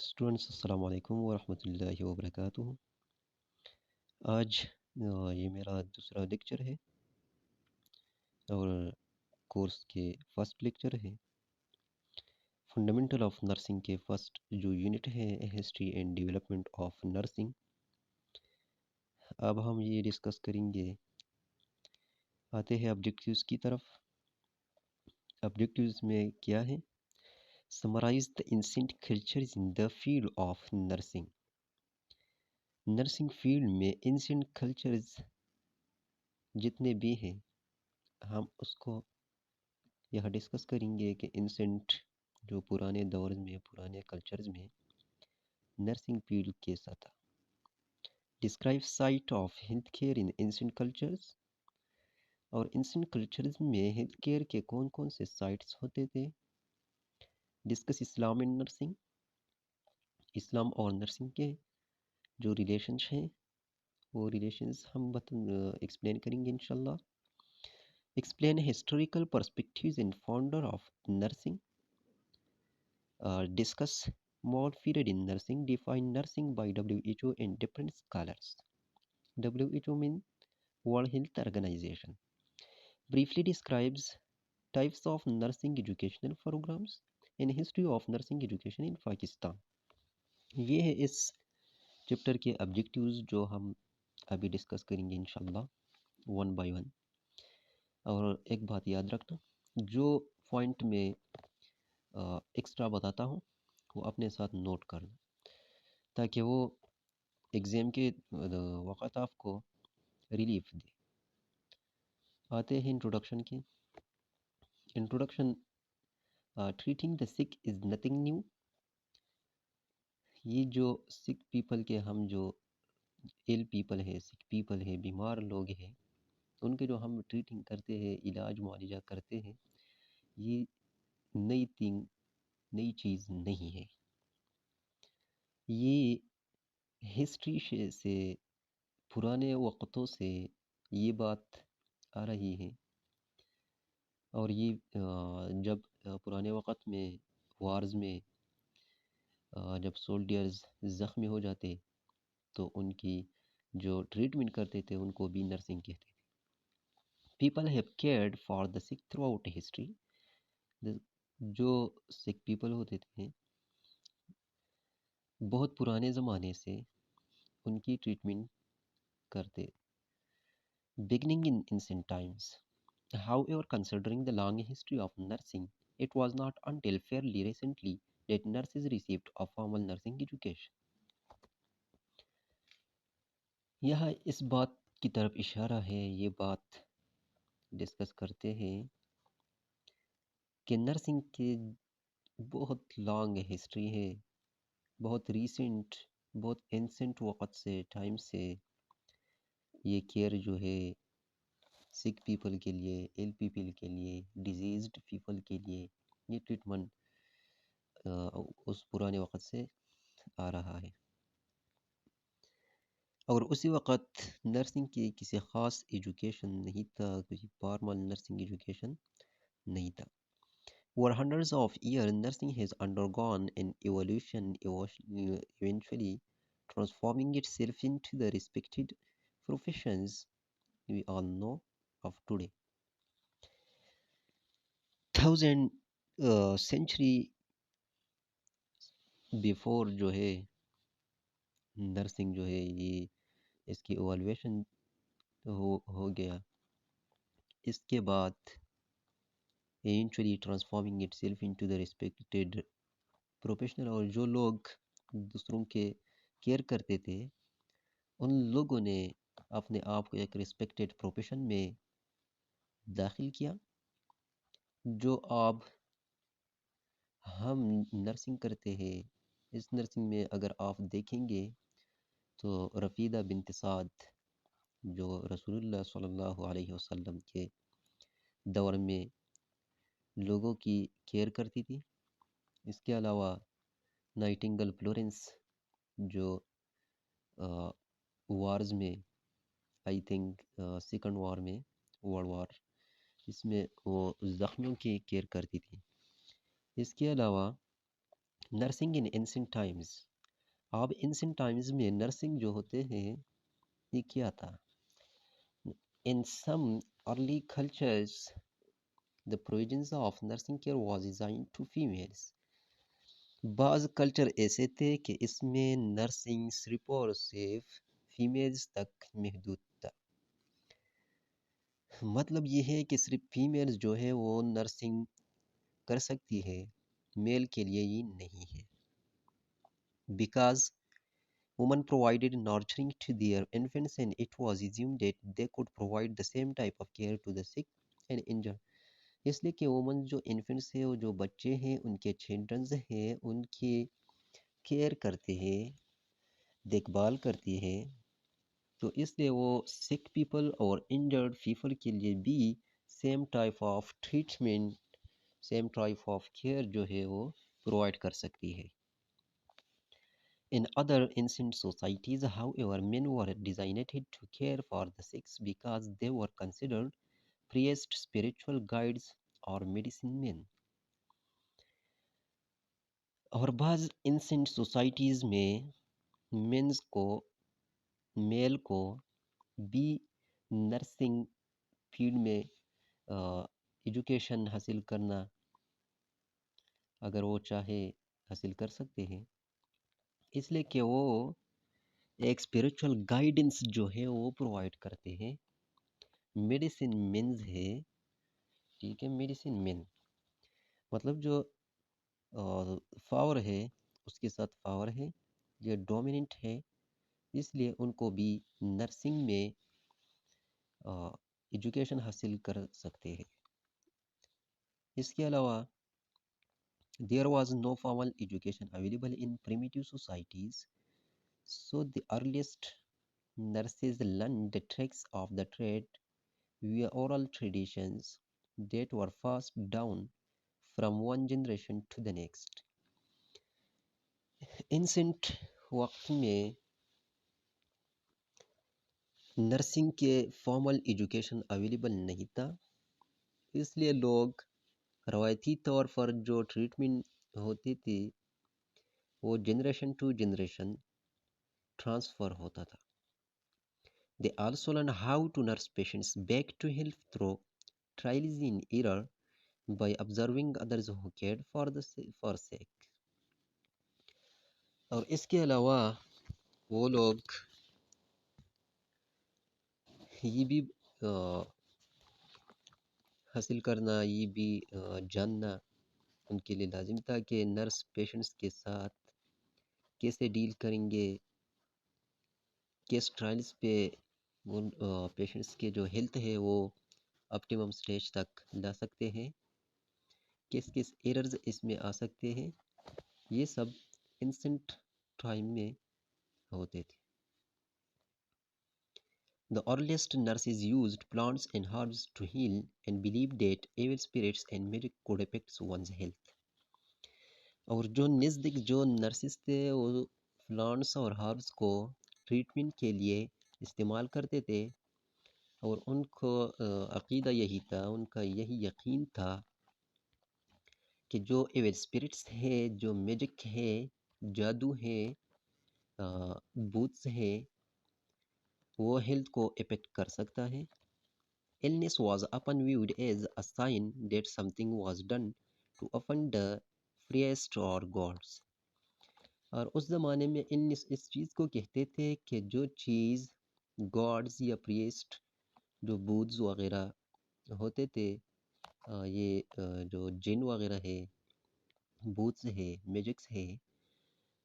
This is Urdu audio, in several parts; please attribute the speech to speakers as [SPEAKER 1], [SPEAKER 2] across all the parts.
[SPEAKER 1] اسٹوڈنٹس السلام علیکم ورحمۃ اللہ وبرکاتہ۔ آج یہ میرا دوسرا لیکچر ہے اور کورس کے فرسٹ لیکچر ہے۔ فنڈامنٹل آف نرسنگ کے فرسٹ جو یونٹ ہے history and development of nursing. اب ہم یہ ڈسکس کریں گے، آتے ہیں آبجیکٹیوز کی طرف۔ آبجیکٹیوز میں کیا ہے؟ Summarise the ancient cultures in the field of nursing. Nursing field میں اینسینٹ کلچرز جتنے بھی ہیں ہم اس کو یہاں ڈسکس کریں گے کہ اینسینٹ جو پرانے دور میں پرانے کلچرز میں نرسنگ فیلڈ کیسا تھا۔ Describe site of health care in ancient cultures, اور اینسینٹ کلچرز میں ہیلتھ کیئر کے کون کون سے سائٹس ہوتے تھے۔ ڈسکس اسلام اینڈ نرسنگ، اسلام اور نرسنگ کے جو ریلیشنز ہیں وہ ریلیشنز ہم ایکسپلین کریں گے انشاءاللہ۔ Explain historical perspectives and founder of nursing. Discuss more period in nursing, define nursing by WHO and different scholars. WHO means World Health Organization. Briefly describes types of nursing educational programs and history of nursing education in Pakistan. یہ ہے اس چیپٹر کے آبجیکٹیوز جو ہم ابھی ڈسکس کریں گے انشاءاللہ ون بائی ون۔ اور ایک بات یاد رکھنا، جو پوائنٹ میں ایکسٹرا بتاتا ہوں وہ اپنے ساتھ نوٹ کرنا تاکہ وہ ایگزام کے وقت آپ کو ریلیف دے۔ آتے ہیں انٹروڈکشن کی۔ انٹروڈکشن، ٹریٹنگ دا سک از نتھنگ نیو۔ یہ جو سک پیپل کے ہم جو ایل پیپل ہے، سک پیپل ہے، بیمار لوگ ہیں، ان کے جو ہم ٹریٹنگ کرتے ہیں، علاج معالجہ کرتے ہیں، یہ نئی چیز نہیں ہے۔ یہ ہسٹری سے پرانے وقتوں سے یہ بات آ رہی ہے، اور یہ جب پرانے وقت میں وارز میں جب سولڈیرز زخمی ہو جاتے تو ان کی جو ٹریٹمنٹ کرتے تھے ان کو بھی نرسنگ کہتے تھے۔ People have cared for the sick through out history. جو سک پیپل ہوتے تھے بہت پرانے زمانے سے ان کی ٹریٹمنٹ کرتے، beginning in ancient times. However, considering the long history of nursing, it was not until fairly recently that nurses received a formal nursing education. یہاں اس بات کی طرف اشارہ ہے، یہ بات ڈسکس کرتے ہیں کہ نرسنگ کے بہت لانگ ہسٹری ہے، بہت ریسنٹ، بہت اینسنٹ وقت سے، ٹائم سے یہ کیئر جو ہے سک پیپل کے لیے، ایل پیپل کے لیے، ڈیزیزڈ پیپل کے لیے، یہ ٹریٹمنٹ اس پرانے وقت سے آ رہا ہے۔ اور اسی وقت نرسنگ کی کسی خاص ایجوکیشن نہیں تھا، کسی فارمل نرسنگ ایجوکیشن نہیں تھا۔ For hundreds of years, nursing has undergone an evolution, eventually transforming itself into the respected professions we all know of today. Century before جو ہے نرسنگ جو ہے یہ اس کی ایوالویشن ہو گیا، اس کے بعد eventually transforming itself into the respected professional، اور جو لوگ دوسروں کے کیئر کرتے تھے ان لوگوں نے اپنے آپ کو ایک ریسپیکٹڈ پروفیشن میں داخل کیا۔ جو اب ہم نرسنگ کرتے ہیں، اس نرسنگ میں اگر آپ دیکھیں گے تو رفیدہ بنت سعد جو رسول اللہ صلی اللہ علیہ وسلم کے دور میں لوگوں کی کیئر کرتی تھی۔ اس کے علاوہ نائٹنگل فلورنس جو وارز میں، آئی تھنک سیکنڈ وار میں، ورلڈ وار، اس میں وہ زخمیوں کی کیئر کرتی تھی۔ اس کے علاوہ نرسنگ ان اینسنٹ ٹائمز. اب اینسنٹ ٹائمز میں نرسنگ جو ہوتے ہیں یہ کیا تھا؟ In some early cultures, the provisions of nursing care was designed to females. بعض کلچر ایسے تھے کہ اس میں نرسنگ صرف اور صرف فیمیلز تک محدود تھا. مطلب یہ ہے کہ صرف فیمیلز جو ہے وہ نرسنگ کر سکتی ہے، میل کے لیے یہ نہیں ہے. Because women provided nurturing to their infants and it was assumed that they could provide the same type of care to the sick and injured. اس لیے کہ وومن جو انفنٹس ہے وہ جو بچے ہیں ان کے چلڈرنز ہیں ان کی کیئر کرتے ہیں، دیکھ بھال کرتی ہے، تو اس لیے وہ سک پیپل اور انجرڈ پیپل کے لیے بھی same type of treatment, same type of care جو ہے وہ پرووائڈ کر سکتی ہے. In other ancient societies, however, men were designated to care for the sick because they were considered priests, spiritual guides, or medicine men. اور بعض انسنٹ سوسائٹیز میں مینز کو، میل کو بھی نرسنگ فیلڈ میں ایجوکیشن حاصل کرنا اگر وہ چاہے حاصل کر سکتے ہیں، اس لیے کہ وہ ایک اسپریچول گائیڈنس جو ہے وہ پرووائڈ کرتے ہیں. میڈیسن مینز ہے، ٹھیک ہے، میڈیسن مین مطلب جو پاور ہے اس کے ساتھ پاور ہے، یہ ڈومیننٹ ہے، اس لیے ان کو بھی نرسنگ میں ایجوکیشن حاصل کر سکتے ہیں. اس کے علاوہ there was no formal education available in primitive societies, so the earliest nurses learned the tricks of the trade via oral traditions that were passed down from one generation to the next. Ancient وقت میں نرسنگ کے فارمل ایجوکیشن اویلیبل نہیں تھا، اس لیے لوگ روایتی طور پر جو ٹریٹمنٹ ہوتی تھی وہ جنریشن ٹو جنریشن ٹرانسفر ہوتا تھا. They also learn how to nurse patients back to health through trials in error by observing others who cared for sick. اور اس کے علاوہ وہ لوگ یہ بھی حاصل کرنا، یہ بھی جاننا ان کے لیے لازم تھا کہ نرس پیشنٹس کے ساتھ کیسے ڈیل کریں گے، کس ٹرائلز پہ ان پیشنٹس کے جو ہیلتھ ہے وہ اپٹیمم سٹیج تک لا سکتے ہیں، کس کس ایررز اس میں آ سکتے ہیں، یہ سب انسنٹ ٹائم میں ہوتے تھے. The earliest nurses used plants and herbs to heal and believed that evil spirits and magic could affect one's health. اور جو نزدیک جو نرسز تھے وہ پلانٹس اور ہربس کو ٹریٹمنٹ کے لیے استعمال کرتے تھے، اور ان کو عقیدہ یہی تھا، ان کا یہی یقین تھا کہ جو ایول اسپرٹس ہے، جو میجک ہے، جادو ہے، بوتس ہے، وہ ہیلتھ کو افیکٹ کر سکتا ہے. Illness was often viewed as a sign that something was done to offend the priest or gods. اور اس زمانے میں illness اس چیز کو کہتے تھے کہ جو چیز گاڈز یا پریسٹ جو بودز وغیرہ ہوتے تھے، یہ جو جن وغیرہ ہے، بوتس ہے، میجکس ہے،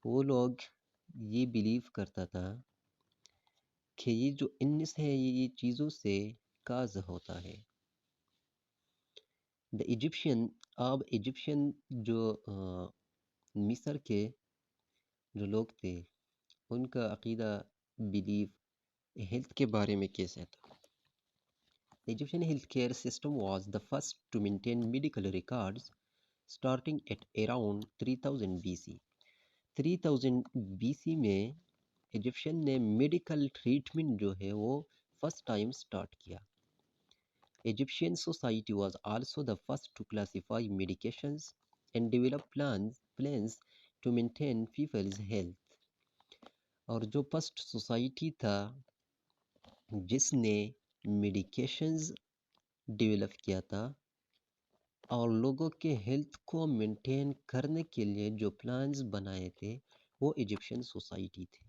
[SPEAKER 1] وہ لوگ یہ بیلیو کرتا تھا کہ یہ جو انس ہے یہ چیزوں سے کاز ہوتا ہے. دا ایجپشین، اب ایجپشین جو مصر کے جو لوگ تھے ان کا عقیدہ بیلیو ہیلتھ کے بارے میں کیسا تھا. The Egyptian healthcare system was the first to maintain medical records starting at around 3000 BC. 3000 BC میں ایجپشین نے میڈیکل ٹریٹمنٹ جو ہے وہ فرسٹ ٹائم سٹارٹ کیا. Egyptian society was also the first to classify medications and develop plans to maintain people's health. اور جو فرسٹ سوسائٹی تھا جس نے میڈیکیشنز ڈیولپ کیا تھا اور لوگوں کے ہیلتھ کو مینٹین کرنے کے لیے جو پلانز بنائے تھے وہ ایجپشین سوسائٹی تھے.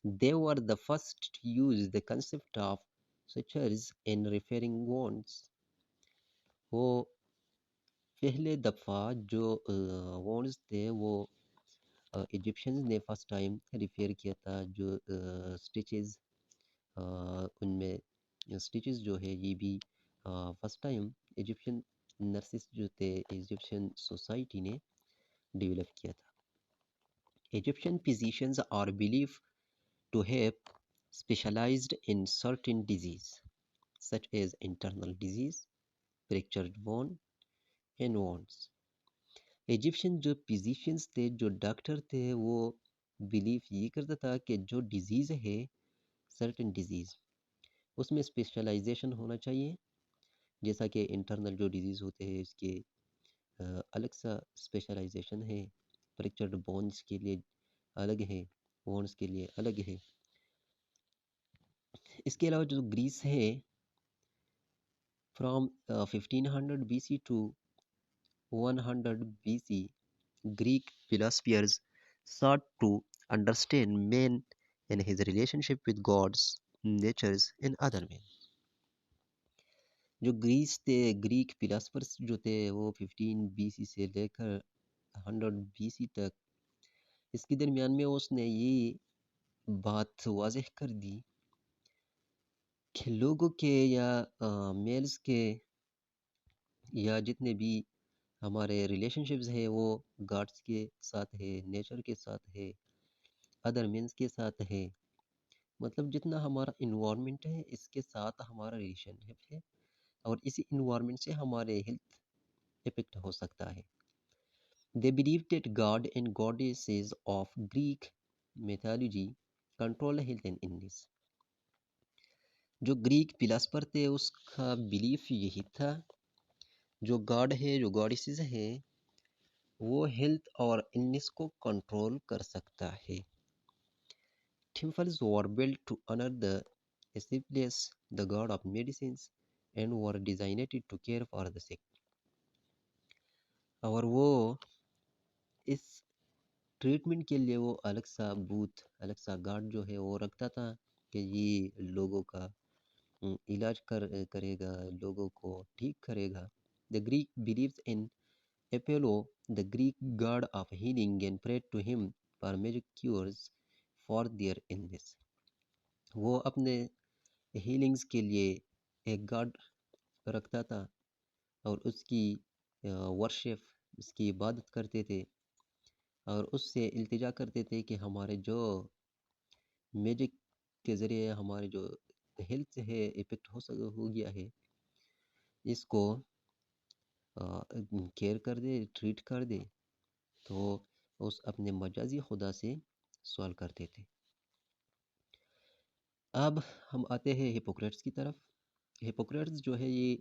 [SPEAKER 1] They were the first to use the concept of sutures in repairing wounds. وہ پہلے دفعہ جو وونڈز تھے وہ ایجپشنز نے فرسٹ ٹائم ریپیئر کیا تھا. جو سٹیچز ان میں سٹیچز جو ہے یہ بھی فرسٹ ٹائم ایجپشین نرسز جو تھے ایجپشین سوسائٹی نے ڈیولپ کیا تھا. Egyptian physicians are believed to have specialized in certain disease such as internal disease, fractured bone and wounds. Egyptian جو فزیشینس تھے جو ڈاکٹر تھے وہ بلیف یہ کرتا تھا کہ جو ڈیزیز ہے سرٹن ڈیزیز اس میں اسپیشلائزیشن ہونا چاہیے. جیسا کہ انٹرنل جو ڈیزیز ہوتے ہیں اس کے الگ سا اسپیشلائزیشن ہے. فریکچرڈ بونس کے لیے الگ ہے, وونس کے لیے الگ ہے. اس کے علاوہ جو گریس ہے from 1500 B C to 100 B C Greek philosophers sought to understand man and his relationship with gods, natures and other men. جو گریس تھے گریک فلاسفرس جو تھے وہ 15 بی سی سے لے کر 100 بی سی تک اس کے درمیان میں اس نے یہ بات واضح کر دی کہ لوگوں کے یا میلز کے یا جتنے بھی ہمارے ریلیشن شپس ہے وہ گاڈس کے ساتھ ہے, نیچر کے ساتھ ہے, ادر مینس کے ساتھ ہے. مطلب جتنا ہمارا انوائرمنٹ ہے اس کے ساتھ ہمارا ریلیشن شپ ہے اور اسی انوائرمنٹ سے ہمارے ہیلتھ افیکٹ ہو سکتا ہے. They believed that God and goddesses of Greek mythology control health and illness. جو گریک فلاسفر تھے اس کا بلیف یہی تھا جو گاڈ ہے جو گاڈیسز ہے وہ ہیلتھ اور النس کو کنٹرول کر سکتا ہے. Temples were built to honor the Asclepius, the god of medicines, and were designed to care for the sick. اور وہ اس ٹریٹمنٹ کے لیے وہ الگ سا بوتھ الگ سا گارڈ جو ہے وہ رکھتا تھا کہ یہ لوگوں کا علاج کرے گا, لوگوں کو ٹھیک کرے گا. The Greek believes in Apollo, the Greek god of healing, and prayed to him for magic cures for their illness. وہ اپنے ہیلنگز کے لیے ایک گاڈ رکھتا تھا اور اس کی ورشپ اس کی عبادت کرتے تھے اور اس سے التجا کرتے تھے کہ ہمارے جو میجک کے ذریعے ہمارے جو ہیلتھ ہے افیکٹ ہو گیا ہے اس کو کیئر کر دے, ٹریٹ کر دے. تو اس اپنے مجازی خدا سے سوال کرتے تھے. اب ہم آتے ہیں ہپوکریٹس کی طرف. ہپوکریٹس جو ہے یہ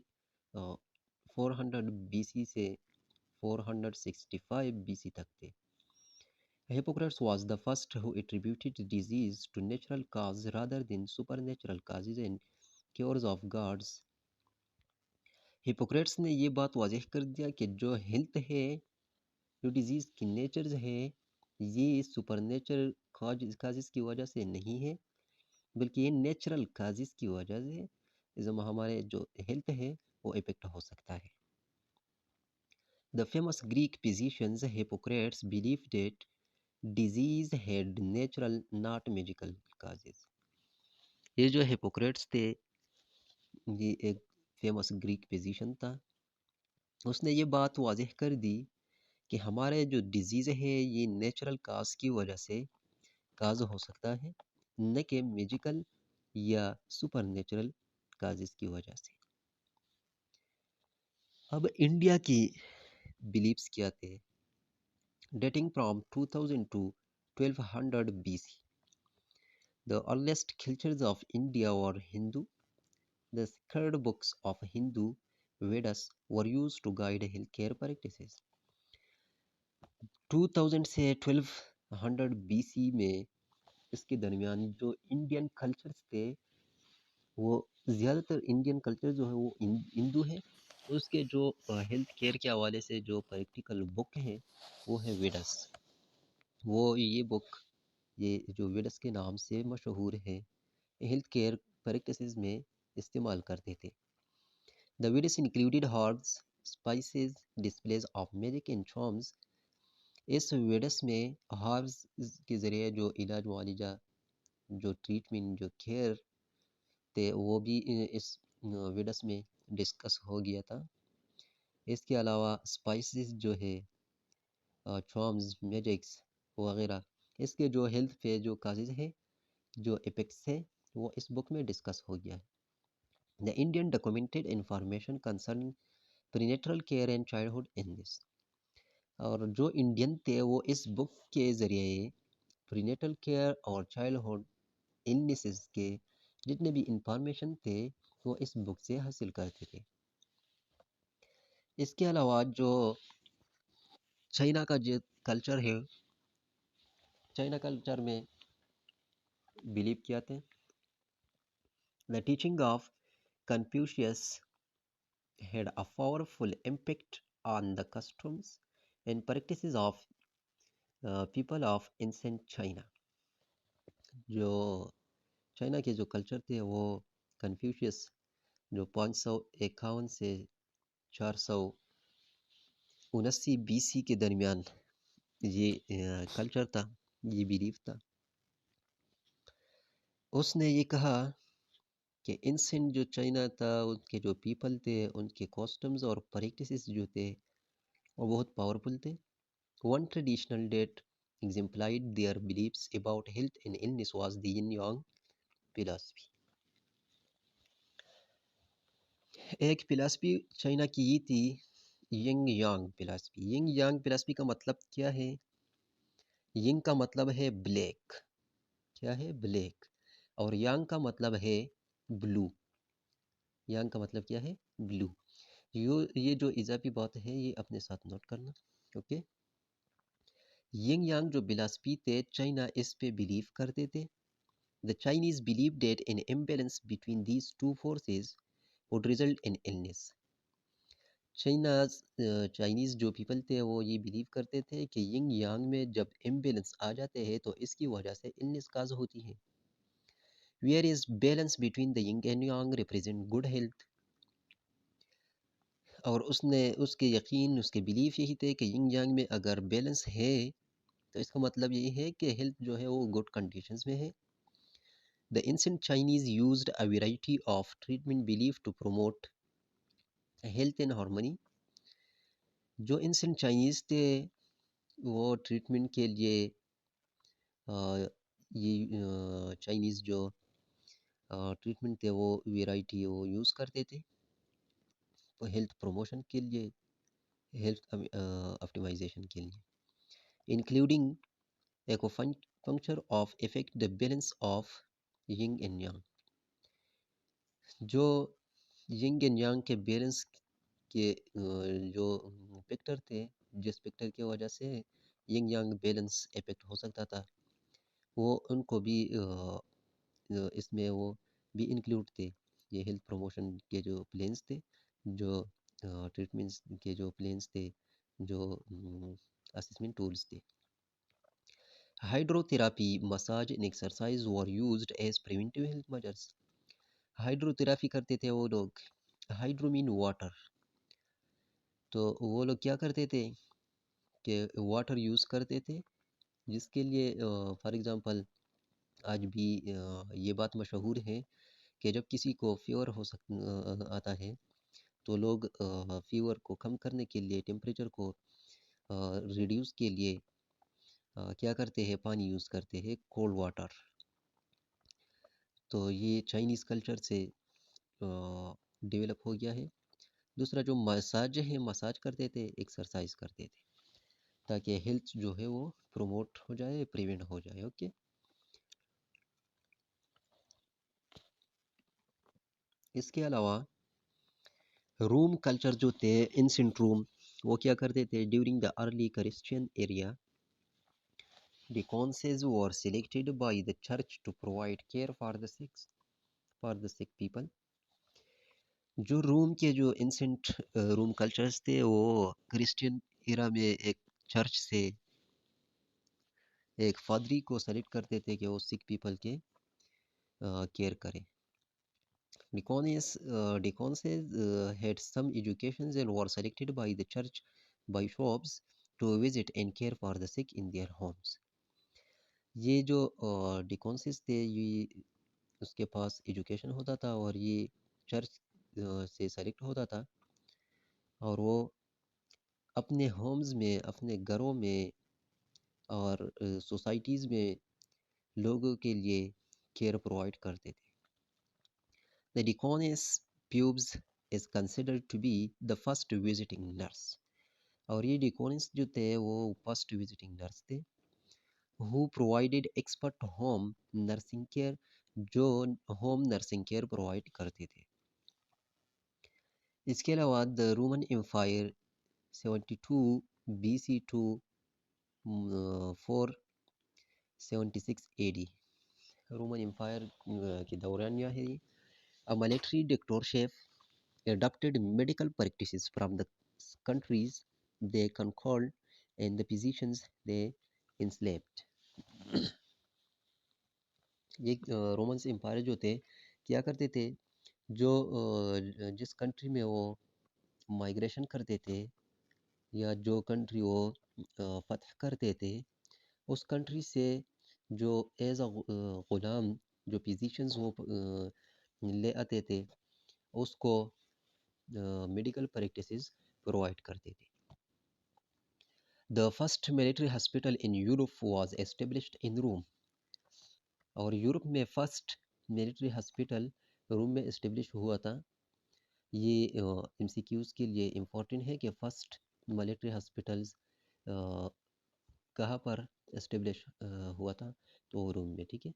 [SPEAKER 1] 400 بی سی سے 465 بی سی تک تھے. Hippocrates was the first who attributed disease to natural cause rather than supernatural causes and cures of gods. Hippocrates نے یہ بات واضح کر دیا کہ جو ہیلتھ ہے جو ڈیزیز کی نیچرز ہے یہ سپر نیچرل کازز کی وجہ سے نہیں ہے بلکہ یہ نیچرل کازز کی وجہ سے ہمارے جو ہیلتھ ہے وہ افیکٹ ہو سکتا ہے. The famous Greek physician Hippocrates believed that disease had natural not magical causes. یہ جو ہپوکریٹس تھے یہ ایک فیمس گریک فزیشین تھا. اس نے یہ بات واضح کر دی کہ ہمارے جو ڈیزیز ہے یہ نیچرل کاز کی وجہ سے کاز ہو سکتا ہے نہ کہ میجیکل یا سپر نیچرل کازز کی وجہ سے. اب انڈیا کی بلیفس کیا تھے. Dating from 2000 to 1200 BC. The earliest cultures of India were Hindu. The sacred books of Hindu Vedas were used to guide healthcare practices. 2000 سے 1200 بی سی میں اس کے درمیان جو انڈین کلچرز تھے، وہ زیادہ تر انڈین کلچر جو ہے وہ ہندو ہے. اس کے جو ہیلتھ کیئر کے حوالے سے جو پریکٹیکل بک ہیں وہ ہے ویڈس. یہ بک، یہ جو ویڈس کے نام سے مشہور ہے، ہیلتھ کیئر پریکٹسز میں استعمال کرتے تھے. The Vedas included herbs, spices, displays of magic and charms. اس ویڈس میں ہاربز کے ذریعے جو علاج معالجہ، جو ٹریٹمنٹ، جو کیئر تھے، وہ بھی اس ویڈس میں ڈسکس ہو گیا تھا. اس کے علاوہ اسپائسز جو ہے، چارمز، میجکس وغیرہ، اس کے جو ہیلتھ پہ جو کازز ہے، جو افیکٹس ہے، وہ اس بک میں ڈسکس ہو گیا ہے. The Indian documented information concerning prenatal care and childhood illness. اور جو انڈین تھے وہ اس بک کے ذریعے پرینیٹل کیئر اور چائلڈہڈ النیسز کے جتنے بھی انفارمیشن تھے وہ اس بک سے حاصل کرتے تھے. اس کے علاوہ جو چائنا کا جو کلچر ہے، چائنا کلچر میں بلیو کیا تھے. The teaching of Confucius had a powerful impact on the customs and practices of people of ancient China. جو چائنا کے جو کلچر تھے وہ کنفیوشیس جو 551 سے 479 بی سی کے درمیان یہ کلچر تھا، یہ بیلیف تھا. اس نے یہ کہا کہ انسینٹ جو چائنا تھا، ان کے جو پیپل تھے، ان کے کاسٹمز اور پریکٹسز جو تھے وہ بہت پاورفل تھے. One traditional that exemplified their beliefs about health and illness was the yin-yang philosophy. ایک فلاسفی چائنا کی یہ تھی، yin yang philosophy. Yin yang philosophy کا مطلب کیا ہے؟ ینگ کا مطلب ہے بلیک، کیا ہے؟ بلیک. اور یانگ کا مطلب ہے بلو. یانگ کا مطلب کیا ہے؟ بلو. یہ جو اضافی بات ہے یہ اپنے ساتھ نوٹ کرنا. اوکے. ینگ یانگ جو فلاسفی تھے، چائنا اس پہ بلیو کرتے تھے. The Chinese believed that an imbalance between these two forces would result in illness. Chinese جو پیپل تھے وہ یہ بلیو کرتے تھے کہ ینگ یانگ میں جب امبیلنس آ جاتے ہیں تو اس کی وجہ سے illness کاز ہوتی ہے. Whereas balance between the yin and yang represent good health. اور اس کے یقین، اس کے بلیف یہی تھے کہ ینگ یانگ میں اگر بیلنس ہے تو اس کا مطلب یہ ہے کہ ہیلتھ جو ہے وہ گڈ کنڈیشنز میں ہے. The ancient Chinese used a variety of treatment belief to promote health and harmony. جو ancient Chinese تھے وہ ٹریٹمنٹ کے لیے یہ چائنیز جو ٹریٹمنٹ تھے وہ ویرائٹی وہ یوز کرتے تھے ہیلتھ پروموشن کے لیے، ہیلتھ آپٹیمائزیشن کے لیے، including acupuncture of affect the balance of yin and yang. جو ینگ اینڈ یانگ کے بیلنس کے جو فیکٹر تھے، جس فیکٹر کی وجہ سے ینگ یانگ بیلنس افیکٹ ہو سکتا تھا، وہ ان کو بھی اس میں وہ بھی انکلوڈ تھے. یہ ہیلتھ پروموشن کے جو پلینس تھے، جو ٹریٹمنٹس کے جو پلینس تھے، جو اسسمنٹ ٹولز تھے. Hydro therapy, massage and exercise were used as preventive health measures. Hydro therapy کرتے تھے وہ لوگ. ہائیڈرو مین واٹر. تو وہ لوگ کیا کرتے تھے کہ واٹر یوز کرتے تھے، جس کے لیے فار ایگزامپل آج بھی یہ بات مشہور ہے کہ جب کسی کو فیور آتا ہے تو لوگ فیور کو کم کرنے کے لیے، ٹیمپریچر کو ریڈیوس کے لیے کیا کرتے ہیں؟ پانی یوز کرتے ہیں، کولڈ واٹر. تو یہ چائنیز کلچر سے ڈیولپ ہو گیا ہے. دوسرا جو مساج ہے، مساج کرتے تھے، ایکسرسائز کرتے تھے تاکہ ہیلتھ جو ہے وہ پروموٹ ہو جائے، پریونٹ ہو جائے. اوکے. اس کے علاوہ روم کلچر جو تھے، انسنٹ روم، وہ کیا کرتے تھے during the early Christian area. deaconesses were selected by the church to provide care for the sick people. جو روم کے جو انسنٹ روم کلچرز تھے وہ کرسچین ایرا میں ایک چرچ سے ایک فادری کو سلیکٹ کرتے تھے کہ وہ سکھ پیپل کے کیئر کرے. Deaconesses had some educations and were selected by the church bishops to visit and care for the sick in their homes. یہ جو ڈیکونسز تھے یہ اس کے پاس ایجوکیشن ہوتا تھا اور یہ چرچ سے سلیکٹ ہوتا تھا اور وہ اپنے ہومز میں اپنے گھروں میں اور سوسائٹیز میں لوگوں کے لیے کیئر پرووائڈ کرتے تھے. The deaconess Pubes is considered to be the first visiting nurse. اور یہ ڈیکونس جو تھے وہ فرسٹ وزٹنگ نرس تھے who provided expert home nursing care جو ہوم نرسنگ کیئر پرووائڈ کرتے تھے. اس کے علاوہ the Roman Empire 72 BC to 476 AD Roman empire کی دورانیہ ہے یہ. A military dictatorship adopted medical practices from the countries they conquered and the positions they enslaved. یہ رومنس امپائر جو تھے کیا کرتے تھے جو جس کنٹری میں وہ مائگریشن کرتے تھے یا جو کنٹری وہ فتح کرتے تھے اس کنٹری سے جو ایز اے غلام جو پوزیشنز وہ لے آتے تھے اس کو میڈیکل پریکٹسز پرووائڈ کرتے تھے. The first military hospital in Europe was established in Rome. اور یورپ میں فرسٹ ملٹری ہاسپٹل روم میں اسٹیبلش ہوا تھا. یہ ایم سی کیوز کے لیے امپورٹنٹ ہے کہ فرسٹ ملٹری ہاسپٹلز کہاں پر اسٹیبلش ہوا تھا تو روم میں. ٹھیک ہے.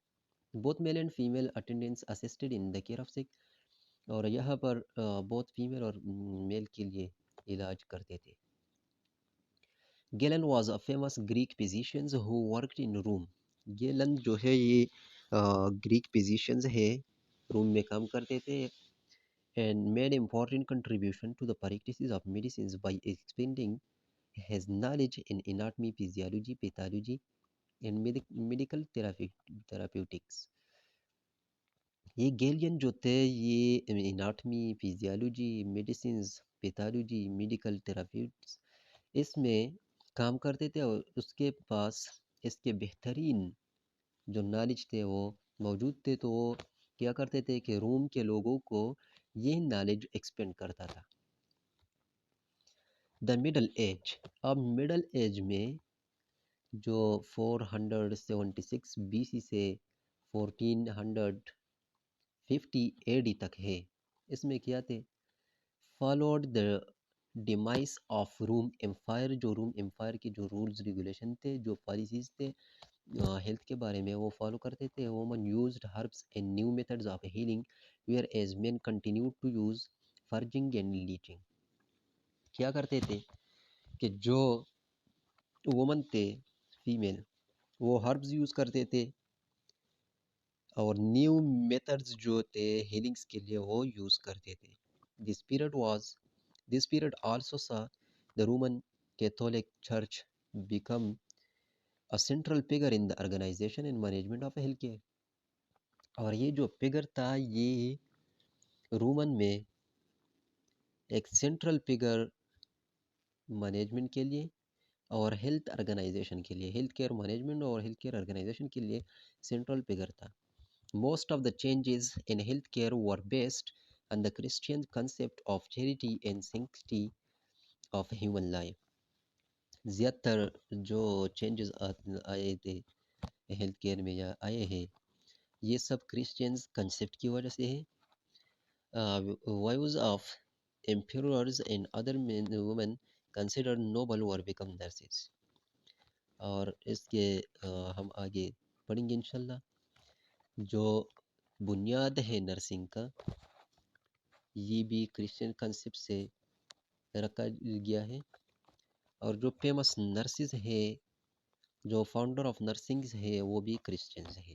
[SPEAKER 1] Both male and female attendants assisted in the care of سک. اور یہاں پر بہت فیمیل اور میل کے لیے علاج کرتے تھے. Gallon was a famous Greek فزیشینز who worked in room. Gallon جو ہے یہ گریک فزیشینز ہے روم میں کام کرتے تھے and made important contribution to the practices of medicines by expanding his knowledge in anatomy, physiology, pathology and medical therapeutics. یہ گیلین جو تھے یہ anatomy physiology medicines pathology medical therapeutics اس میں کام کرتے تھے اور اس کے پاس اس کے بہترین جو نالج تھے وہ موجود تھے. تو وہ کیا کرتے تھے کہ روم کے لوگوں کو یہ نالج ایکسپینڈ کرتا تھا. The middle age. اب مڈل ایج میں جو 476 بی سی سے 1450 اے ڈی تک ہے اس میں کیا تھے followed the demise of Rome empire. جو روم امپائر کے جو رولز ریگولیشن تھے جو پالیسیز تھے ہیلتھ کے بارے میں وہ فالو کرتے تھے. Women used herbs and new methods of healing whereas men continue to use purging and leeching. کیا کرتے تھے کہ جو وومن تھے فیمیل وہ ہربز یوز کرتے تھے اور نیو میتھڈز جو تھے ہیلنگس کے لیے وہ یوز کرتے تھے. This period also saw the Roman Catholic Church become a central figure in the organization and management of healthcare. اور یہ جو فگر تھا یہ رومن میں ایک سینٹرل فگر مینجمنٹ کے لیے اور ہیلتھ آرگنائزیشن کے لیے ہیلتھ کیئر مینجمنٹ اور ہیلتھ کیئر آرگنائزیشن کے لیے سینٹرل فگر تھا. Most of the changes in health care were based on the Christian concept of charity and sanctity of human life. زیادہ تر جو چینجز آئے تھے ہیلتھ کیئر میں یا آئے ہیں یہ سب کرسچینز کنسیپٹ کی وجہ سے ہے. وائوز of emperors and other women considered noble were become nurses. اور اس کے ہم آگے پڑھیں گے انشاءاللہ. جو بنیاد ہے نرسنگ کا یہ بھی کرسچین کنسیپٹ سے رکھا گیا ہے اور جو فیمس نرسز ہے جو فاؤنڈر آف نرسنگ ہے وہ بھی کرسچنز ہے۔